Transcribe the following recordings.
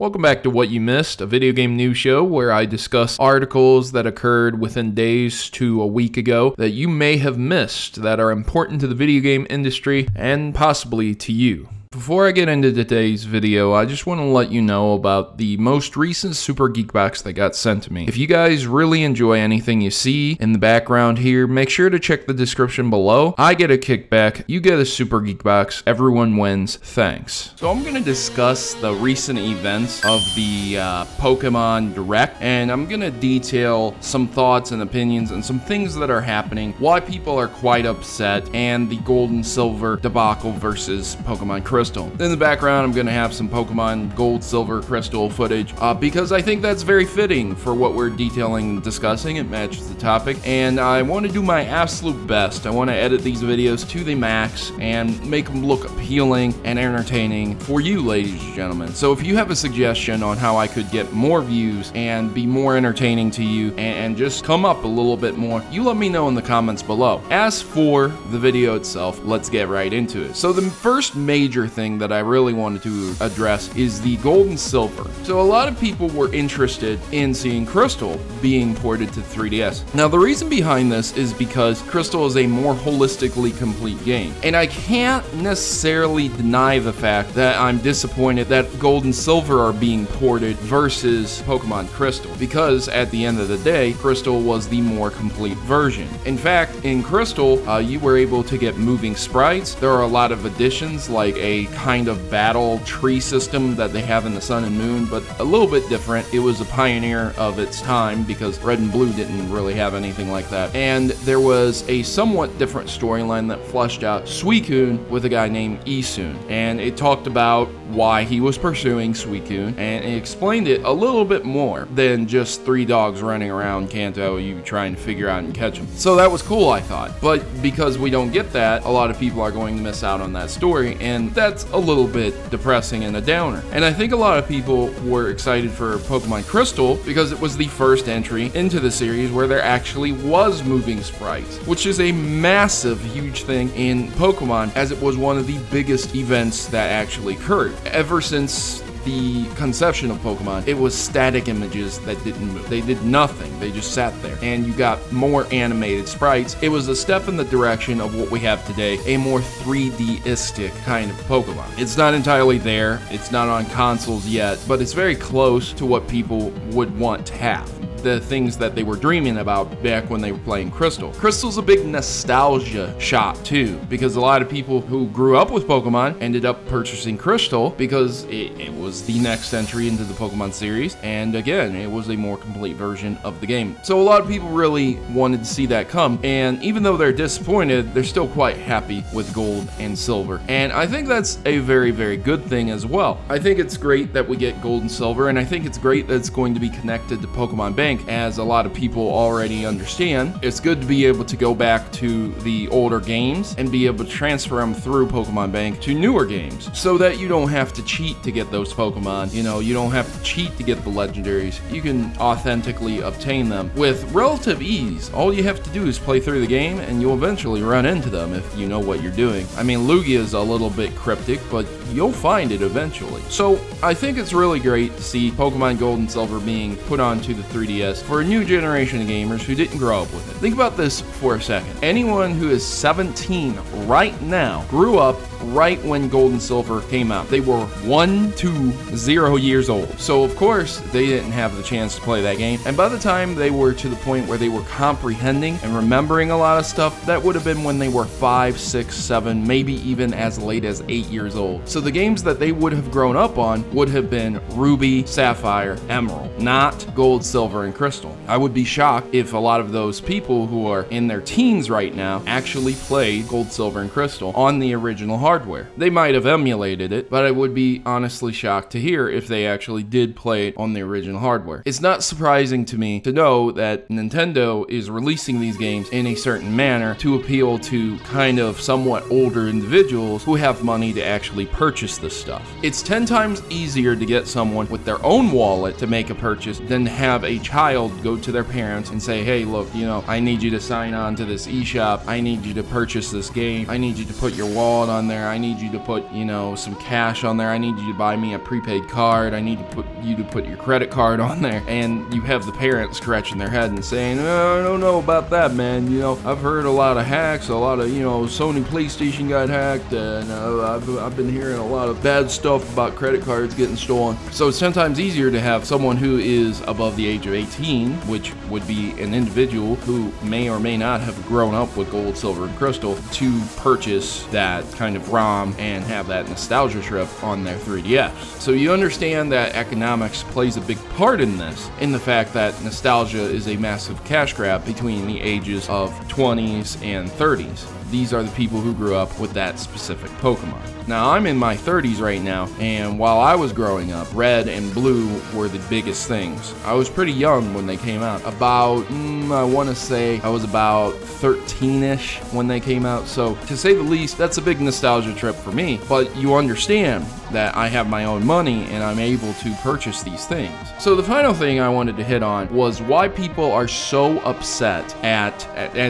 Welcome back to What You Missed, a video game news show where I discuss articles that occurred within days to a week ago that you may have missed that are important to the video game industry and possibly to you. Before I get into today's video, I just want to let you know about the most recent Super Geek box that got sent to me. If you guys really enjoy anything you see in the background here, make sure to check the description below. I get a kickback, you get a Super Geek box, everyone wins, thanks. So I'm going to discuss the recent events of the Pokemon Direct, and I'm going to detail some thoughts and opinions and some things that are happening, why people are quite upset, and the Gold and Silver debacle versus Pokemon Crystal. In the background, I'm going to have some Pokemon Gold, Silver, Crystal footage because I think that's very fitting for what we're detailing and discussing. It matches the topic, and I want to do my absolute best. I want to edit these videos to the max and make them look appealing and entertaining for you, ladies and gentlemen. So if you have a suggestion on how I could get more views and be more entertaining to you and just come up a little bit more, you let me know in the comments below. As for the video itself, let's get right into it. So the first major thing that I really wanted to address is the Gold and Silver. So a lot of people were interested in seeing Crystal being ported to 3DS. Now the reason behind this is because Crystal is a more holistically complete game, and I can't necessarily deny the fact that I'm disappointed that Gold and Silver are being ported versus Pokemon Crystal, because at the end of the day, Crystal was the more complete version. In fact, in Crystal, you were able to get moving sprites. There are a lot of additions like a kind of battle tree system that they have in the Sun and Moon, but a little bit different. It was a pioneer of its time because Red and Blue didn't really have anything like that. And there was a somewhat different storyline that fleshed out Suicune with a guy named Isun, and it talked about why he was pursuing Suicune, and it explained it a little bit more than just three dogs running around Kanto, you trying to figure out and catch them. So that was cool, I thought. But because we don't get that, a lot of people are going to miss out on that story, and that's a little bit depressing and a downer. And I think a lot of people were excited for Pokemon Crystal because it was the first entry into the series where there actually was moving sprites, which is a massive, huge thing in Pokemon, as it was one of the biggest events that actually occurred. Ever since the conception of Pokemon, it was static images that didn't move. They did nothing. They just sat there. And you got more animated sprites. It was a step in the direction of what we have today, a more 3D-istic kind of Pokemon. It's not entirely there. It's not on consoles yet, but it's very close to what people would want to have. The things that they were dreaming about back when they were playing Crystal. Crystal's a big nostalgia shot too, because a lot of people who grew up with Pokemon ended up purchasing Crystal because it was the next entry into the Pokemon series, and again, it was a more complete version of the game. So a lot of people really wanted to see that come, and even though they're disappointed, they're still quite happy with Gold and Silver. And I think that's a very, very good thing as well. I think it's great that we get Gold and Silver, and I think it's great that it's going to be connected to Pokemon Bank. As a lot of people already understand, it's good to be able to go back to the older games and be able to transfer them through Pokemon Bank to newer games so that you don't have to cheat to get those Pokemon. You know, you don't have to cheat to get the legendaries. You can authentically obtain them with relative ease. All you have to do is play through the game and you'll eventually run into them if you know what you're doing. I mean, Lugia is a little bit cryptic, but you'll find it eventually. So I think it's really great to see Pokemon Gold and Silver being put onto the 3DS for a new generation of gamers who didn't grow up with it. Think about this for a second. Anyone who is 17 right now grew up right when Gold and Silver came out. They were 1 to 0 years old. So of course they didn't have the chance to play that game. And by the time they were to the point where they were comprehending and remembering a lot of stuff, that would have been when they were 5, 6, 7, maybe even as late as 8 years old. So the games that they would have grown up on would have been Ruby, Sapphire, Emerald, not Gold, Silver, and Crystal. I would be shocked if a lot of those people who are in their teens right now actually played Gold, Silver, and Crystal on the original hardware. They might have emulated it, but I would be honestly shocked to hear if they actually did play it on the original hardware. It's not surprising to me to know that Nintendo is releasing these games in a certain manner to appeal to kind of somewhat older individuals who have money to actually purchase this stuff. It's 10 times easier to get someone with their own wallet to make a purchase than have a child go to their parents and say, hey, look, you know, I need you to sign on to this eShop. I need you to purchase this game. I need you to put your wallet on there. there. I need you to put, you know, some cash on there. I need you to buy me a prepaid card. I need you to put your credit card on there. And you have the parents scratching their head and saying, oh, I don't know about that, man. You know, I've heard a lot of hacks, a lot of, you know, Sony PlayStation got hacked, and I've been hearing a lot of bad stuff about credit cards getting stolen. So it's 10 times easier to have someone who is above the age of 18, which would be an individual who may or may not have grown up with gold, silver, and crystal, to purchase that kind of ROM and have that nostalgia trip on their 3DS. So you understand that economics plays a big part in this, in the fact that nostalgia is a massive cash grab between the ages of 20s and 30s. These are the people who grew up with that specific Pokemon. Now, I'm in my 30s right now, and while I was growing up, red and blue were the biggest things. I was pretty young when they came out. About, I want to say I was about 13-ish when they came out. So, to say the least, that's a big nostalgia trip for me. But you understand that I have my own money and I'm able to purchase these things. So the final thing I wanted to hit on was why people are so upset at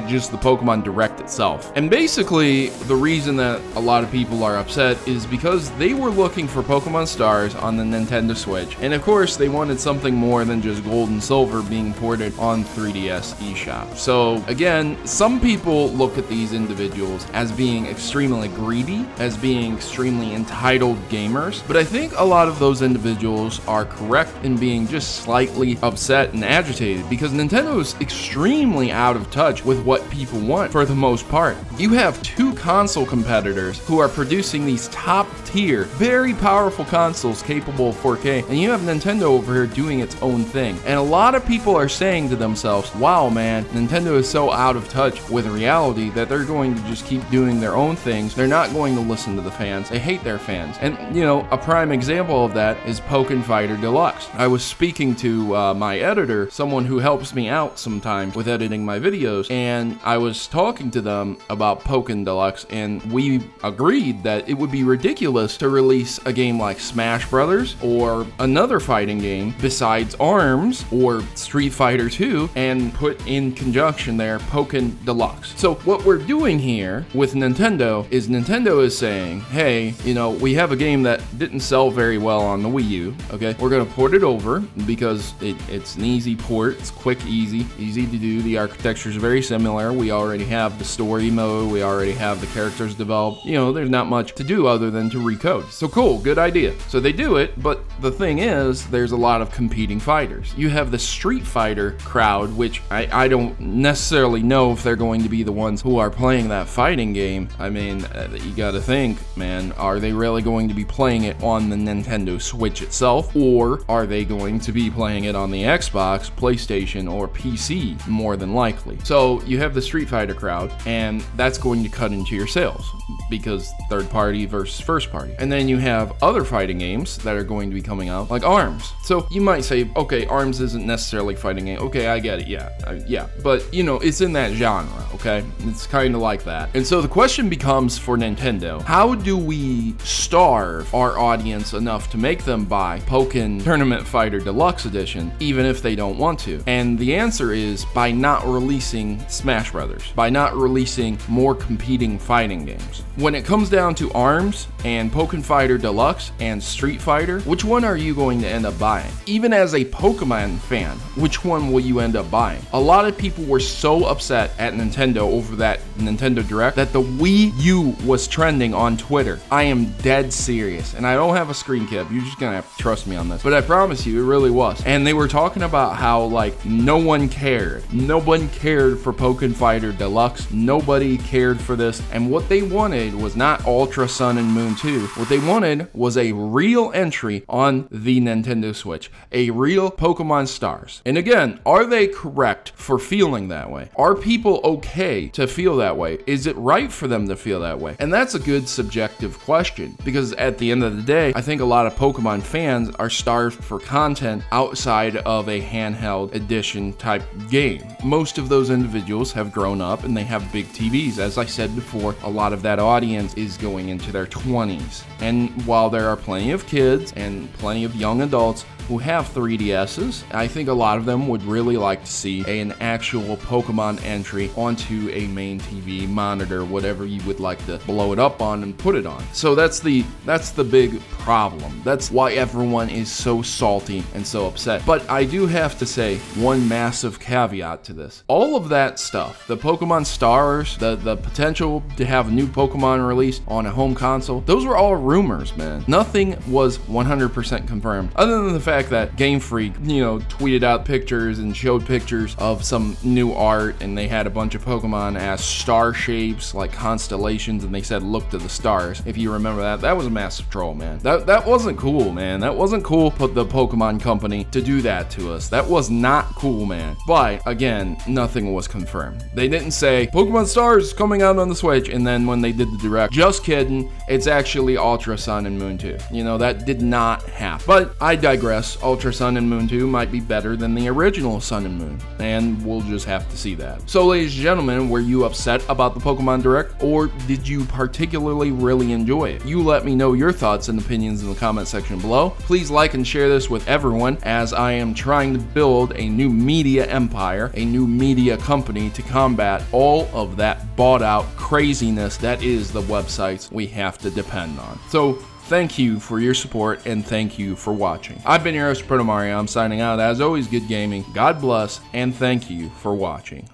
just the Pokemon Direct itself. And basically, the reason that a lot of people are upset is because they were looking for Pokemon Stars on the Nintendo Switch. And of course, they wanted something more than just Gold and Silver being ported on 3DS eShop. So again, some people look at these individuals as being extremely greedy, as being extremely entitled gamers. But I think a lot of those individuals are correct in being just slightly upset and agitated, because Nintendo is extremely out of touch with what people want for the most part. You have two console competitors who are producing these top tier, very powerful consoles capable of 4K, and you have Nintendo over here doing its own thing. And a lot of people are saying to themselves, wow man, Nintendo is so out of touch with reality that they're going to just keep doing their own things. They're not going to listen to the fans. They hate their fans. And you know, a prime example of that is Pokken Fighter Deluxe. I was speaking to my editor, someone who helps me out sometimes with editing my videos, and I was talking to them about Pokken Deluxe, and we agreed that it would be ridiculous to release a game like Smash Brothers or another fighting game besides ARMS or Street Fighter 2 and put in conjunction there Pokken Deluxe. So what we're doing here with Nintendo is saying, hey, you know, we have a game that didn't sell very well on the Wii U, okay? We're gonna port it over because it's an easy port, it's quick, easy to do. The architecture is very similar. We already have the story mode, we already have the characters developed. You know, there's not much to do other than to recode. So cool, good idea. So they do it, but the thing is, there's a lot of competing fighters. You have the Street Fighter crowd, which I don't necessarily know if they're going to be the ones who are playing that fighting game. I mean, you gotta think, man, are they really going to be playing it on the Nintendo Switch itself, or are they going to be playing it on the Xbox, PlayStation, or PC, more than likely? So you have the Street Fighter crowd, and that's going to cut into your sales, because third party versus first party. And then you have other fighting games that are going to be coming out, like ARMS. So you might say, okay, ARMS isn't necessarily fighting game. Okay, I get it, yeah. But, you know, it's in that genre, okay? It's kind of like that. And so the question becomes for Nintendo, how do we starve our audience enough to make them buy Pokken Tournament Fighter Deluxe Edition, even if they don't want to? And the answer is by not releasing Smash Brothers, by not releasing more competing fighting games. When it comes down to ARMS and Pokken Fighter Deluxe and Street Fighter, which one are you going to end up buying? Even as a Pokemon fan, which one will you end up buying? A lot of people were so upset at Nintendo over that Nintendo Direct that the Wii U was trending on Twitter. I am dead serious, and I don't have a screen cap. You're just gonna have to trust me on this, but I promise you, it really was. And they were talking about how, like, no one cared. No one cared for Pokken Fighter Deluxe. Nobody cared for this. And what they wanted was not Ultra Sun and Moon 2. What they wanted was a real entry on the Nintendo Switch. A real Pokemon Stars. And again, are they correct for feeling that way? Are people okay to feel that way? Is it right for them to feel that way? And that's a good subjective question, because at the end of the day, I think a lot of Pokemon fans are starved for content outside of a handheld edition type game. Most of those individuals have grown up and they have big TVs. As I said before, a lot of that audience is going into their 20s. And while there are plenty of kids and plenty of young adults who have 3DSs. I think a lot of them would really like to see an actual Pokemon entry onto a main TV monitor, whatever you would like to blow it up on and put it on. So that's the big problem. That's why everyone is so salty and so upset. But I do have to say one massive caveat to this. All of that stuff, the Pokemon Stars, the potential to have a new Pokemon released on a home console, those were all rumors, man. Nothing was 100% confirmed, other than the fact that Game Freak, tweeted out pictures and showed pictures of some new art, and they had a bunch of Pokemon as star shapes, like constellations, and they said, look to the stars. If you remember that was a massive troll, man. That wasn't cool, man. That wasn't cool for the Pokemon company to do that to us. That was not cool, man. But again, nothing was confirmed. They didn't say Pokemon Stars coming out on the Switch, and then when they did the direct, just kidding, it's actually Ultra Sun and Moon 2. That did not happen. But I digress. Ultra Sun and Moon 2 might be better than the original Sun and Moon, and we'll just have to see that. So ladies and gentlemen, were you upset about the Pokemon Direct, or did you particularly really enjoy it? You let me know your thoughts and opinions in the comment section below. Please like and share this with everyone, as I am trying to build a new media empire, a new media company to combat all of that bought out craziness that is the websites we have to depend on. So thank you for your support, and thank you for watching. I've been your host, Protomario. I'm signing out. As always, good gaming, God bless, and thank you for watching.